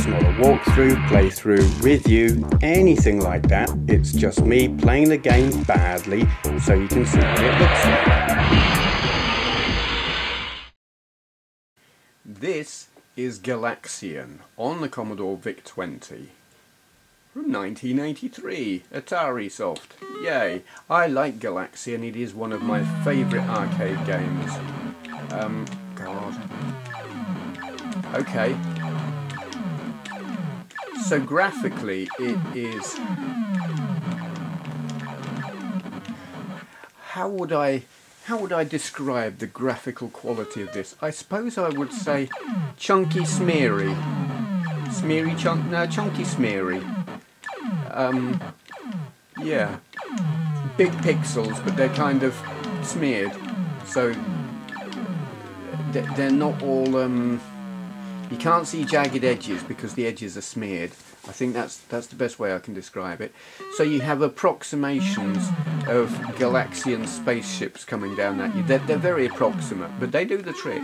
It's not a walkthrough, playthrough, review, anything like that. It's just me playing the game badly so you can see what it looks like. This is Galaxian on the Commodore VIC-20 from 1983, Atari Soft. Yay! I like Galaxian, it is one of my favourite arcade games. God. Okay. So graphically it is... How would I describe the graphical quality of this? I suppose I would say chunky smeary. Chunky smeary. Yeah. Big pixels, but they're kind of smeared. So they're not all you can't see jagged edges because the edges are smeared. I think that's the best way I can describe it. So you have approximations of Galaxian spaceships coming down at you. They're very approximate, but they do the trick.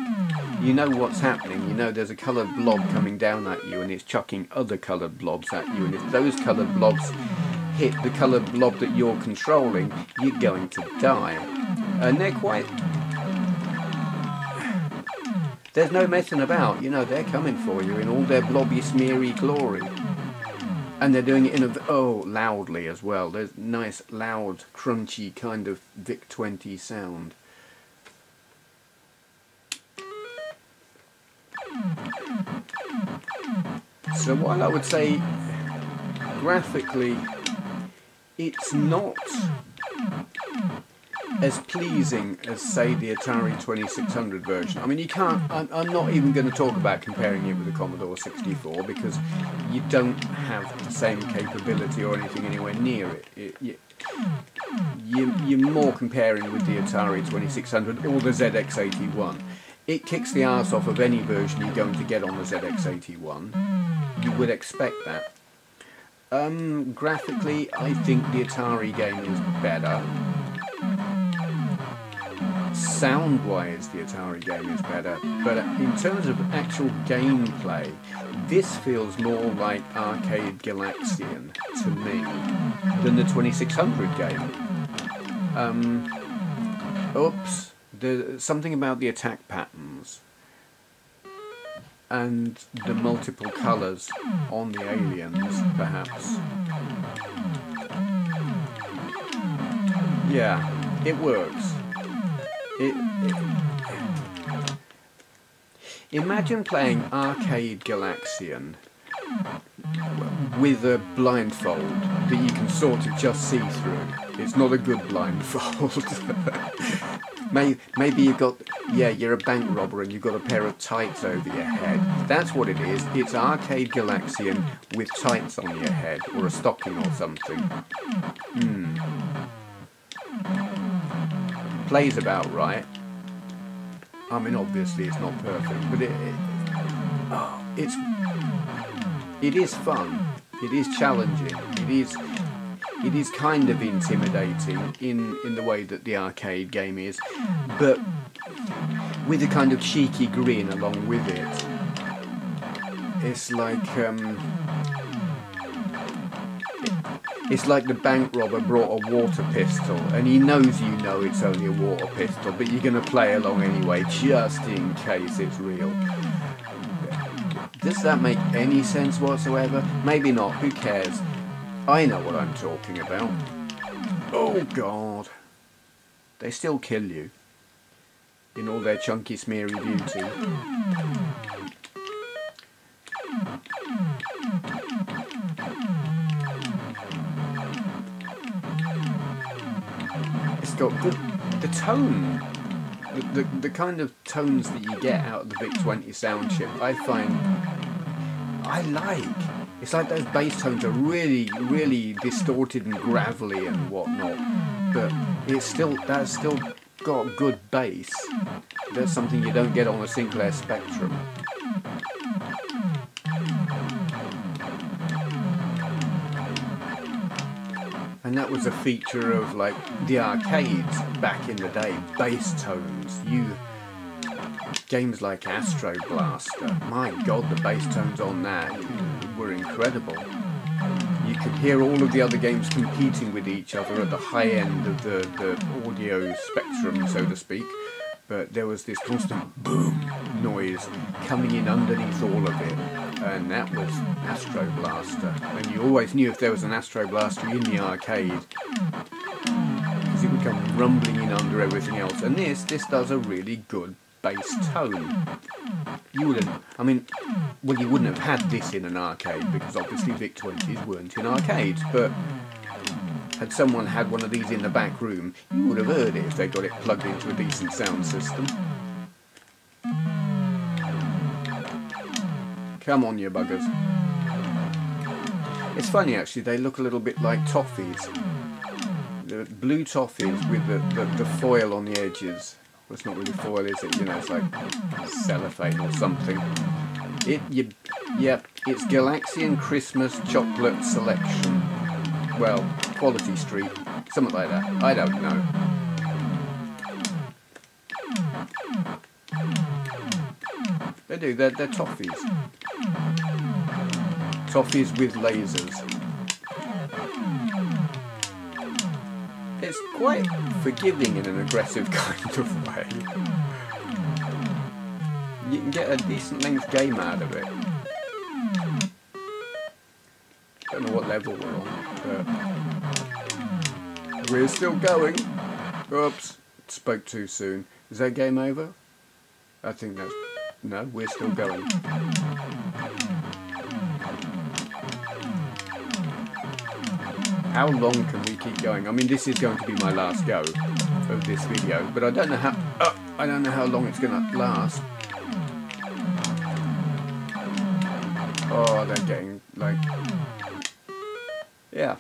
You know what's happening. You know there's a coloured blob coming down at you and it's chucking other coloured blobs at you, and if those coloured blobs hit the coloured blob that you're controlling, you're going to die. And they're quite... There's no messing about, you know, they're coming for you in all their blobby, smeary glory. And they're doing it in loudly as well. There's nice, loud, crunchy kind of VIC-20 sound. So while I would say, graphically, it's not as pleasing as, say, the Atari 2600 version. I mean, you can't... I'm not even going to talk about comparing it with the Commodore 64 because you don't have the same capability or anything anywhere near it. You're more comparing with the Atari 2600 or the ZX81. It kicks the arse off of any version you're going to get on the ZX81. You would expect that. Graphically, I think the Atari game is better. Sound-wise, the Atari game is better, but in terms of actual gameplay, this feels more like arcade Galaxian to me than the 2600 game. There's something about the attack patterns and the multiple colours on the aliens, perhaps. Yeah, it works. Imagine playing arcade Galaxian with a blindfold that you can sort of just see through. It's not a good blindfold. Maybe you've got, you're a bank robber and you've got a pair of tights over your head. That's what it is. It's arcade Galaxian with tights on your head, or a stocking or something. Plays about right. I mean, obviously it's not perfect, but it is fun. It is challenging. It is kind of intimidating in the way that the arcade game is, but with a kind of cheeky grin along with it. It's like it's like the bank robber brought a water pistol, and he knows you know it's only a water pistol, but you're going to play along anyway, just in case it's real. Does that make any sense whatsoever? Maybe not, who cares? I know what I'm talking about. Oh God. They still kill you. In all their chunky smeary beauty. It's got good... The tone... The kind of tones that you get out of the VIC-20 sound chip, I find... I like. It's like those bass tones are really, really distorted and gravelly and whatnot, but that's still got good bass. That's something you don't get on a Sinclair Spectrum. And that was a feature of, like, the arcades back in the day. Bass tones. games like Astro Blaster, my god, the bass tones on that were incredible. You could hear all of the other games competing with each other at the high end of the audio spectrum, so to speak, but there was this constant boom noise coming in underneath all of it, and that was Astro Blaster. And you always knew if there was an Astro Blaster in the arcade, because it would come rumbling in under everything else. And this does a really good bass tone. You wouldn't, I mean, well, you wouldn't have had this in an arcade, because obviously VIC-20s weren't in arcades, but had someone had one of these in the back room, you would have heard it if they got it plugged into a decent sound system. Come on, you buggers. It's funny actually, they look a little bit like toffees. The blue toffees with the foil on the edges. Well, it's not really foil, is it? You know, it's like cellophane or something. Yep, it's Galaxian Christmas Chocolate Selection. Well, Quality Street, something like that. I don't know. They do, they're toffees. Toffees with lasers. It's quite forgiving in an aggressive kind of way. You can get a decent length game out of it. Don't know what level we're on, but we're still going. Oops, spoke too soon. Is that game over? I think that's... no, we're still going. How long can we keep going? I mean, this is going to be my last go of this video, but I don't know how long it's going to last. Oh, they're getting like, yeah.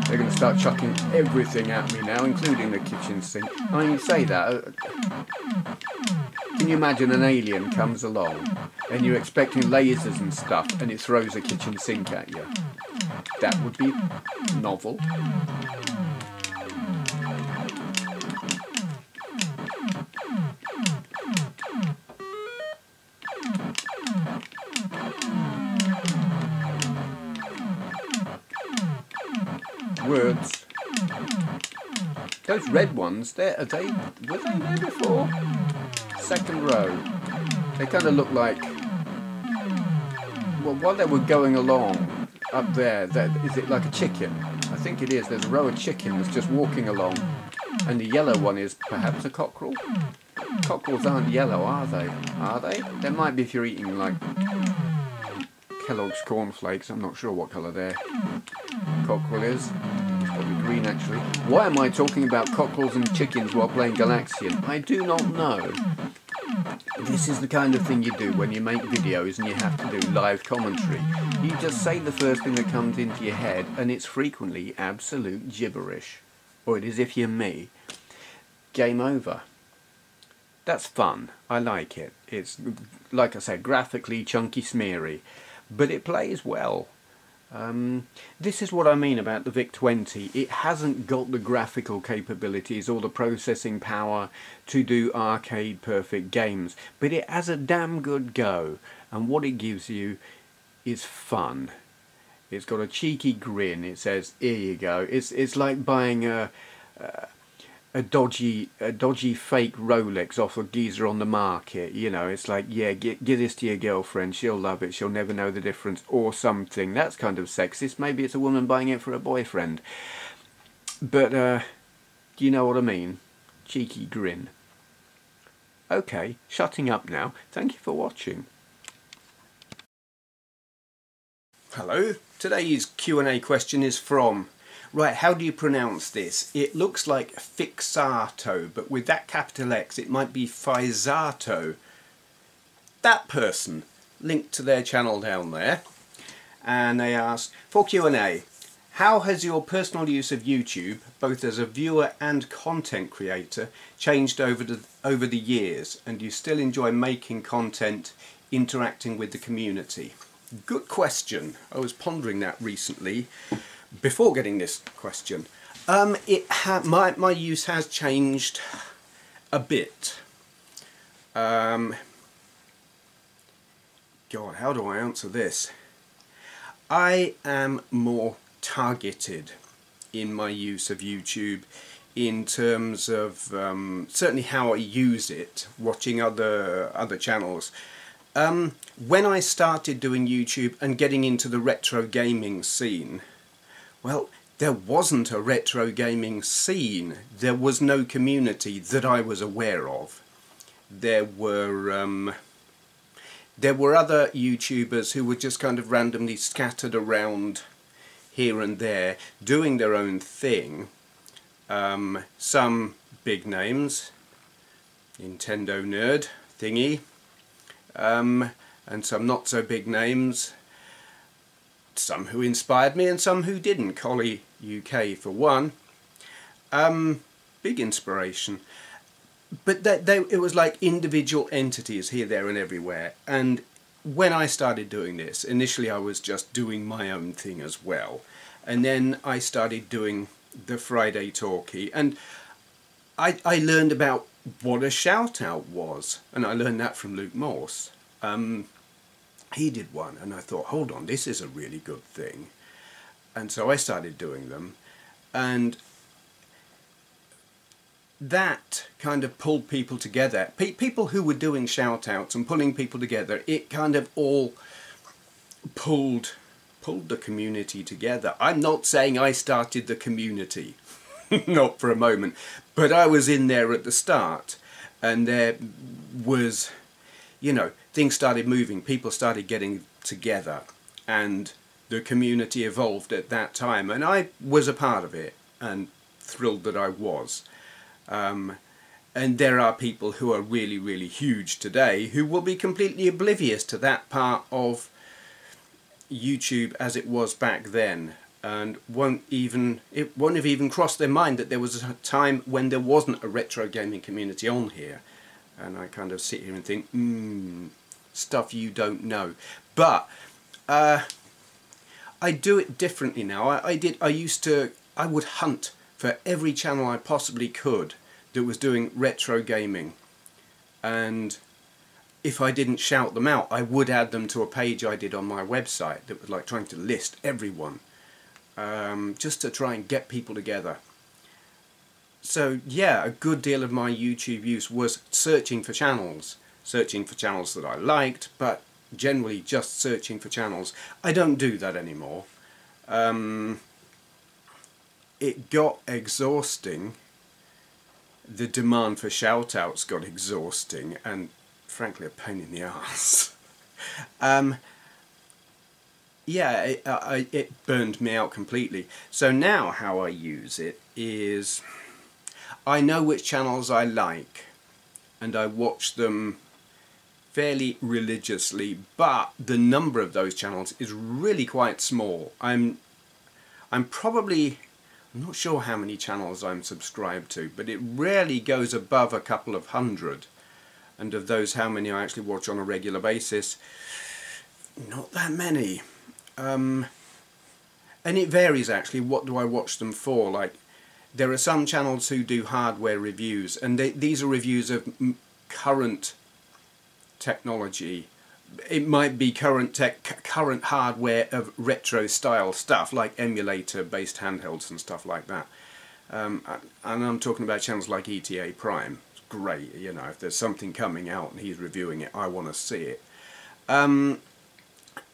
They're going to start chucking everything at me now, including the kitchen sink. I mean, you say that. Can you imagine an alien comes along and you're expecting lasers and stuff and it throws a kitchen sink at you? That would be novel. Words. Those red ones, were they there before? Second row. They kind of look like, well, while they were going along up there, is it like a chicken? I think it is. There's a row of chickens just walking along, and the yellow one is perhaps a cockerel. Cockerels aren't yellow, are they? Are they? They might be if you're eating like Kellogg's cornflakes. I'm not sure what colour their cockerel is. It's probably green actually. Why am I talking about cockerels and chickens while playing Galaxian? I do not know. This is the kind of thing you do when you make videos and you have to do live commentary. You just say the first thing that comes into your head, and it's frequently absolute gibberish. Or it is if you're me. Game over. That's fun. I like it. It's, like I said, graphically chunky smeary. But it plays well. This is what I mean about the VIC-20. It hasn't got the graphical capabilities or the processing power to do arcade perfect games, but it has a damn good go, and what it gives you is fun. It's got a cheeky grin. It says, here you go. It's like buying a dodgy fake Rolex off a geezer on the market. You know, it's like, yeah, give this to your girlfriend, she'll love it, she'll never know the difference, or something. That's kind of sexist. Maybe it's a woman buying it for a boyfriend. But do you know what I mean? Cheeky grin. Okay, shutting up now. Thank you for watching. Hello, today's Q&A question is from... right, how do you pronounce this? It looks like FiXato, but with that capital X it might be FiXato. That person, linked to their channel down there, and they ask, for Q&A, how has your personal use of YouTube, both as a viewer and content creator, changed over the years, and do you still enjoy making content, interacting with the community? Good question. I was pondering that recently before getting this question. My use has changed a bit. God, how do I answer this? I am more targeted in my use of YouTube in terms of certainly how I use it, watching other channels. When I started doing YouTube and getting into the retro gaming scene, well, there wasn't a retro gaming scene. There was no community that I was aware of. There were other YouTubers who were just kind of randomly scattered around here and there, doing their own thing. Some big names, Nintendo nerd thingy, and some not so big names, some who inspired me and some who didn't. Collie UK for one, big inspiration. But it was like individual entities here, there and everywhere. And when I started doing this, initially I was just doing my own thing as well. And then I started doing the Friday Talkie. And I learned about what a shout-out was. And I learned that from Luke Morse. He did one. And I thought, hold on, this is a really good thing. And so I started doing them. And that kind of pulled people together. People who were doing shout-outs and pulling people together, it kind of all pulled the community together. I'm not saying I started the community, not for a moment, but I was in there at the start, and there was, you know, things started moving, people started getting together, and the community evolved at that time, and I was a part of it, and thrilled that I was. And there are people who are really, really huge today who will be completely oblivious to that part of YouTube as it was back then, and it won't have even crossed their mind that there was a time when there wasn't a retro gaming community on here. And I kind of sit here and think, stuff you don't know. But I do it differently now. I would hunt for every channel I possibly could that was doing retro gaming, and if I didn't shout them out, I would add them to a page I did on my website that was like trying to list everyone, just to try and get people together. So yeah, a good deal of my YouTube use was searching for channels that I liked, but generally just searching for channels. I don't do that anymore. It got exhausting. The demand for shout-outs got exhausting and frankly a pain in the arse. Yeah, it burned me out completely. So now how I use it is I know which channels I like and I watch them fairly religiously, but the number of those channels is really quite small. I'm not sure how many channels I'm subscribed to, but it rarely goes above a couple of hundred. And of those, how many I actually watch on a regular basis? Not that many. And it varies actually, what do I watch them for? Like, there are some channels who do hardware reviews, and these are reviews of current technology. It might be current hardware of retro style stuff, like emulator based handhelds and stuff like that. And I'm talking about channels like ETA Prime. It's great, you know, if there's something coming out and he's reviewing it, I want to see it. And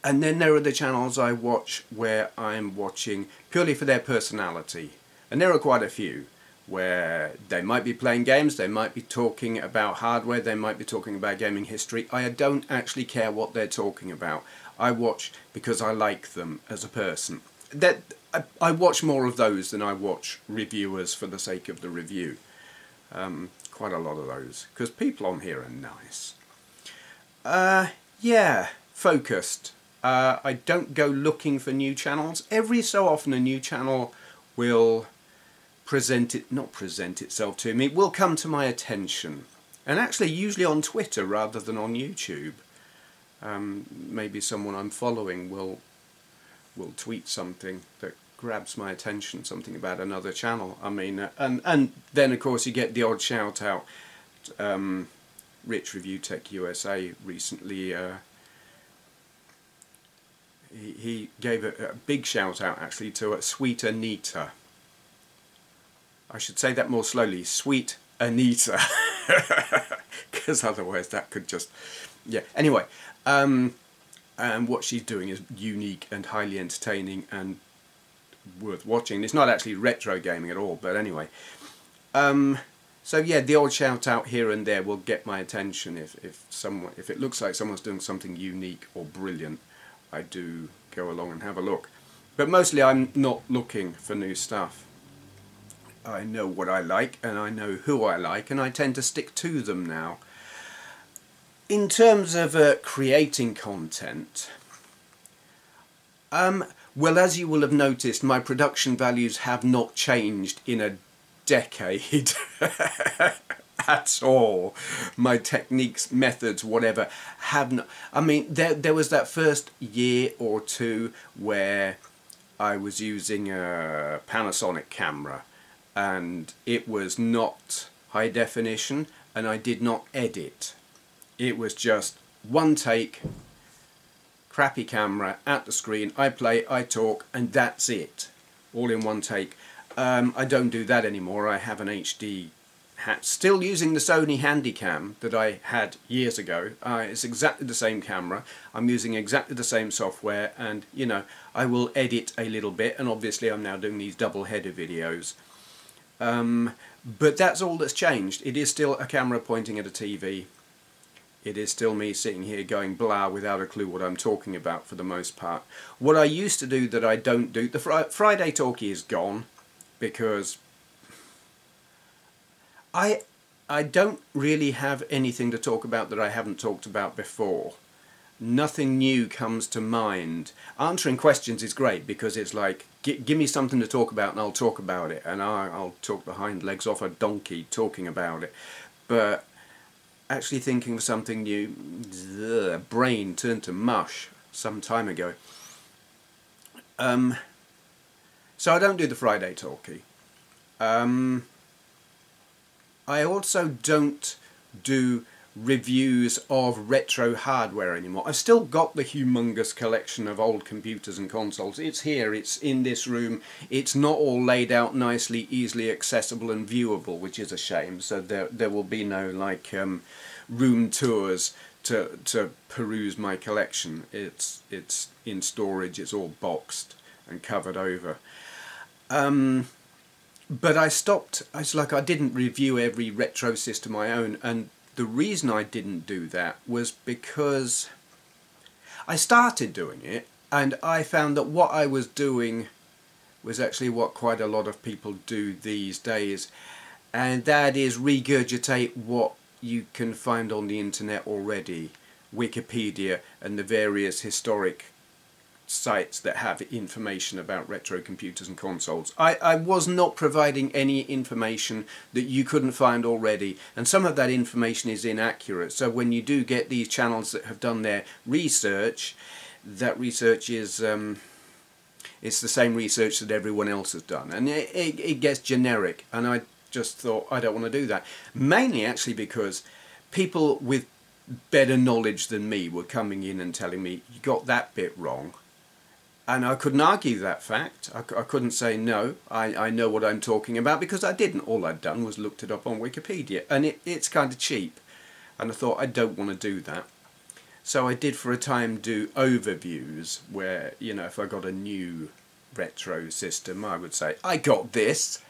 then there are the channels I watch where I'm watching purely for their personality. And there are quite a few where they might be playing games, they might be talking about hardware, they might be talking about gaming history. I don't actually care what they're talking about. I watch because I like them as a person. I watch more of those than I watch reviewers for the sake of the review. Quite a lot of those, because people on here are nice. Yeah, focused. I don't go looking for new channels. Every so often a new channel will not present itself to me, will come to my attention, and actually usually on Twitter rather than on YouTube. Maybe someone I'm following will tweet something that grabs my attention, something about another channel. I mean, and then of course you get the odd shout out Rich Review Tech USA recently, he gave a big shout out actually to Sweet Anita. I should say that more slowly, Sweet Anita, because otherwise that could just, yeah. Anyway, and what she's doing is unique and highly entertaining and worth watching. It's not actually retro gaming at all, but anyway. So yeah, the odd shout out here and there will get my attention if it looks like someone's doing something unique or brilliant. I do go along and have a look, but mostly I'm not looking for new stuff. I know what I like and I know who I like, and I tend to stick to them now. In terms of creating content, well, as you will have noticed, my production values have not changed in a decade at all. My techniques, methods, whatever, have not. I mean, there was that first year or two where I was using a Panasonic camera, and it was not high definition, and I did not edit. It was just one take, crappy camera at the screen, I play, I talk, and that's it, all in one take. I don't do that anymore. I have an HD, still using the Sony Handycam that I had years ago. It's exactly the same camera, I'm using exactly the same software, and you know, I will edit a little bit, and obviously I'm now doing these double-header videos. But that's all that's changed. It is still a camera pointing at a TV. It is still me sitting here going blah without a clue what I'm talking about for the most part. What I used to do that I don't do, the Friday talkie is gone, because I don't really have anything to talk about that I haven't talked about before. Nothing new comes to mind. Answering questions is great because it's like, give me something to talk about and I'll talk about it, and I'll talk the hind legs off a donkey talking about it. But actually thinking of something new, brain turned to mush some time ago. So I don't do the Friday talkie. I also don't do reviews of retro hardware anymore. I've still got the humongous collection of old computers and consoles. It's here, it's in this room. It's not all laid out nicely, easily accessible and viewable, which is a shame. So there will be no like room tours to peruse my collection. It's in storage, it's all boxed and covered over. But I stopped. It's like I didn't review every retro system I own, and the reason I didn't do that was because I started doing it and I found that what I was doing was actually what quite a lot of people do these days, and that is regurgitate what you can find on the internet already, Wikipedia and the various historic sites that have information about retro computers and consoles. I was not providing any information that you couldn't find already, and some of that information is inaccurate. So when you do get these channels that have done their research, that research is it's the same research that everyone else has done, and it gets generic, and I just thought I don't want to do that. Mainly actually because people with better knowledge than me were coming in and telling me, you got that bit wrong. And I couldn't argue that fact. I couldn't say no, I know what I'm talking about, because I didn't. All I'd done was looked it up on Wikipedia, and it's kind of cheap, and I thought I don't want to do that. So I did for a time do overviews where, you know, if I got a new retro system, I would say, I got this,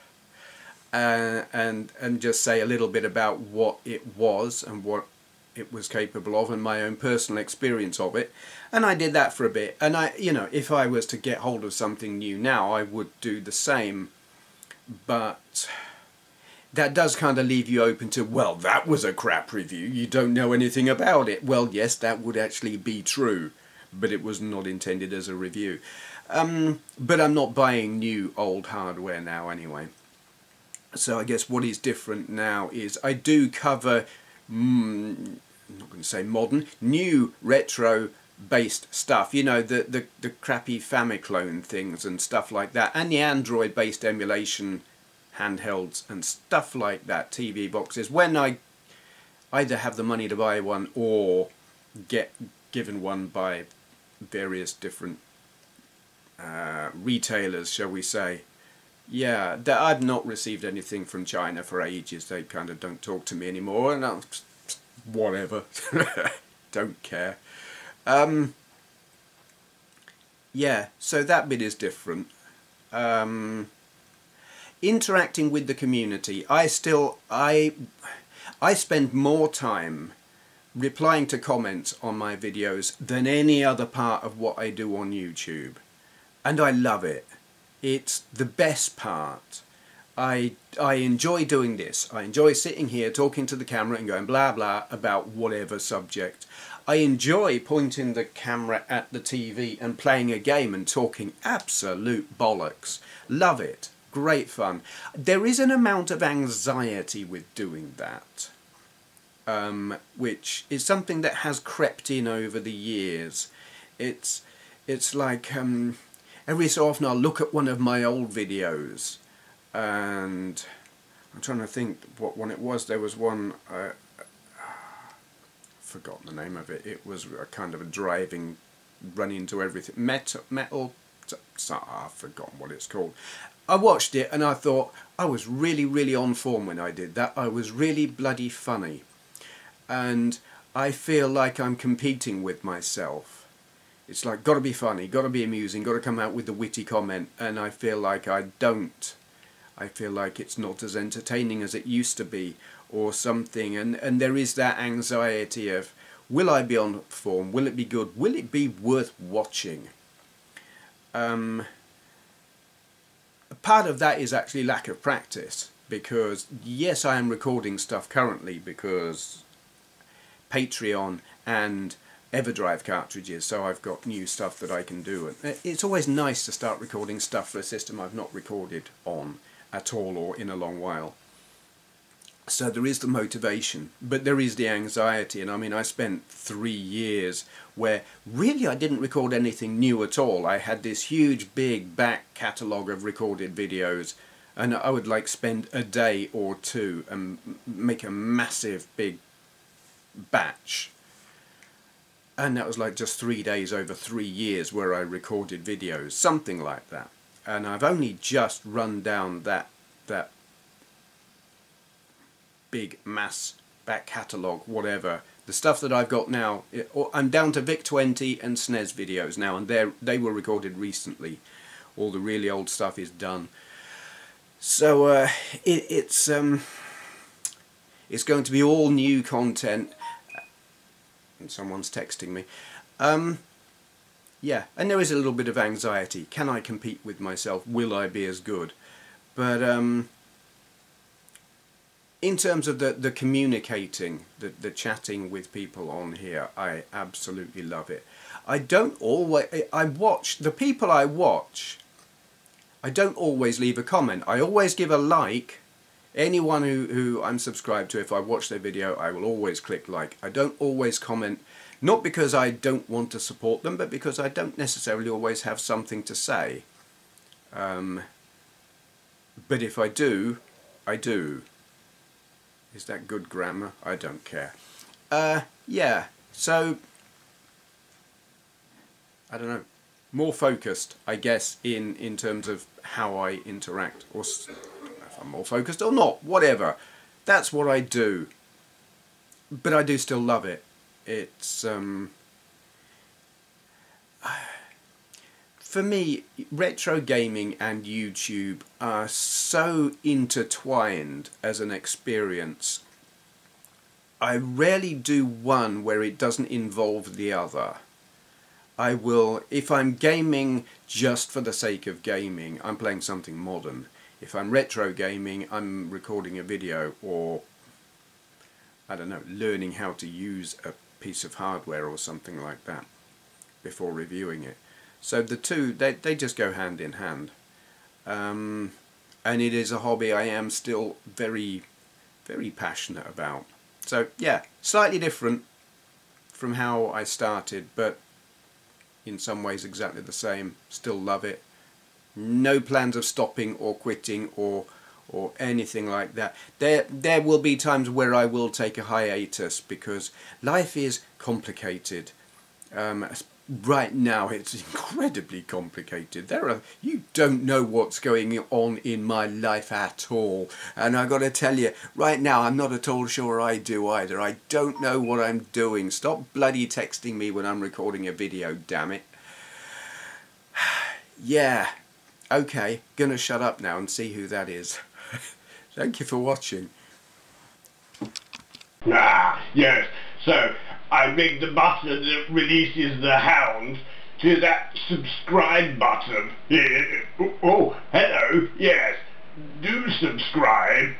and just say a little bit about what it was and what it was capable of and my own personal experience of it. And I did that for a bit, and you know, if I was to get hold of something new now, I would do the same. But that does kind of leave you open to, well, that was a crap review, you don't know anything about it. Well, yes, that would actually be true, but it was not intended as a review. But I'm not buying new old hardware now anyway. So I guess what is different now is I do cover, I'm not going to say modern, new retro based stuff, you know, the crappy Famiclone things and stuff like that, and the Android based emulation handhelds and stuff like that, TV boxes. When I either have the money to buy one or get given one by various different retailers, shall we say. Yeah, I've not received anything from China for ages. They kind of don't talk to me anymore, and I'm whatever. Don't care. Yeah, so that bit is different. Interacting with the community, I spend more time replying to comments on my videos than any other part of what I do on YouTube, and I love it. It's the best part. I enjoy doing this. I enjoy sitting here talking to the camera and going blah blah about whatever subject. I enjoy pointing the camera at the TV and playing a game and talking absolute bollocks. Love it. Great fun. There is an amount of anxiety with doing that, which is something that has crept in over the years. It's like every so often I'll look at one of my old videos, and I'm trying to think what one it was. There was one, forgotten the name of it. It was a kind of a driving, run into everything, metal, I've forgotten what it's called. I watched it and I thought I was really on form when I did that. I was really bloody funny, and I feel like I'm competing with myself. It's like, got to be funny, got to be amusing, got to come out with the witty comment, and I feel like I don't. I feel like it's not as entertaining as it used to be or something, and there is that anxiety of, will I be on form, will it be good, will it be worth watching? Part of that is actually lack of practice, because yes, I am recording stuff currently because Patreon and EverDrive cartridges, so I've got new stuff that I can do. It's always nice to start recording stuff for a system I've not recorded on at all or in a long while. So there is the motivation, but there is the anxiety, and I mean, I spent 3 years where really I didn't record anything new at all. I had this huge big back catalogue of recorded videos, and I would like spend a day or two and make a massive big batch. And that was like just 3 days over 3 years where I recorded videos, something like that. And I've only just run down that big mass back catalogue, whatever. The stuff that I've got now, I'm down to VIC 20 and SNES videos now, and they were recorded recently. All the really old stuff is done. So it's going to be all new content. And someone's texting me. Yeah, and there is a little bit of anxiety. Can I compete with myself? Will I be as good? But in terms of the communicating, the chatting with people on here, I absolutely love it. I don't always, the people I watch, I don't always leave a comment. I always give a like. Anyone who I'm subscribed to, if I watch their video, I will always click like. I don't always comment, not because I don't want to support them, but because I don't necessarily always have something to say. But if I do, I do. Is that good grammar? I don't care. Yeah, so, I don't know, more focused, I guess, in terms of how I interact, or if I'm more focused or not, whatever. That's what I do. But I do still love it. It's, for me, retro gaming and YouTube are so intertwined as an experience. I rarely do one where it doesn't involve the other. I will, if I'm gaming just for the sake of gaming, I'm playing something modern. If I'm retro gaming, I'm recording a video, or, I don't know, learning how to use a piece of hardware or something like that before reviewing it. So the two, they just go hand in hand. And it is a hobby I am still very, very passionate about. So yeah, slightly different from how I started, but in some ways exactly the same. Still love it. No plans of stopping or quitting or or anything like that. There will be times where I will take a hiatus because life is complicated. Right now it's incredibly complicated. You don't know what's going on in my life at all, and I gotta tell you right now, I'm not at all sure I do either. I don't know what I'm doing. Stop bloody texting me when I'm recording a video, damn it. Yeah, okay, gonna shut up now and see who that is. Thank you for watching. Ah, yes. So, I ring the button that releases the hound to that subscribe button. Oh, hello, yes. Do subscribe.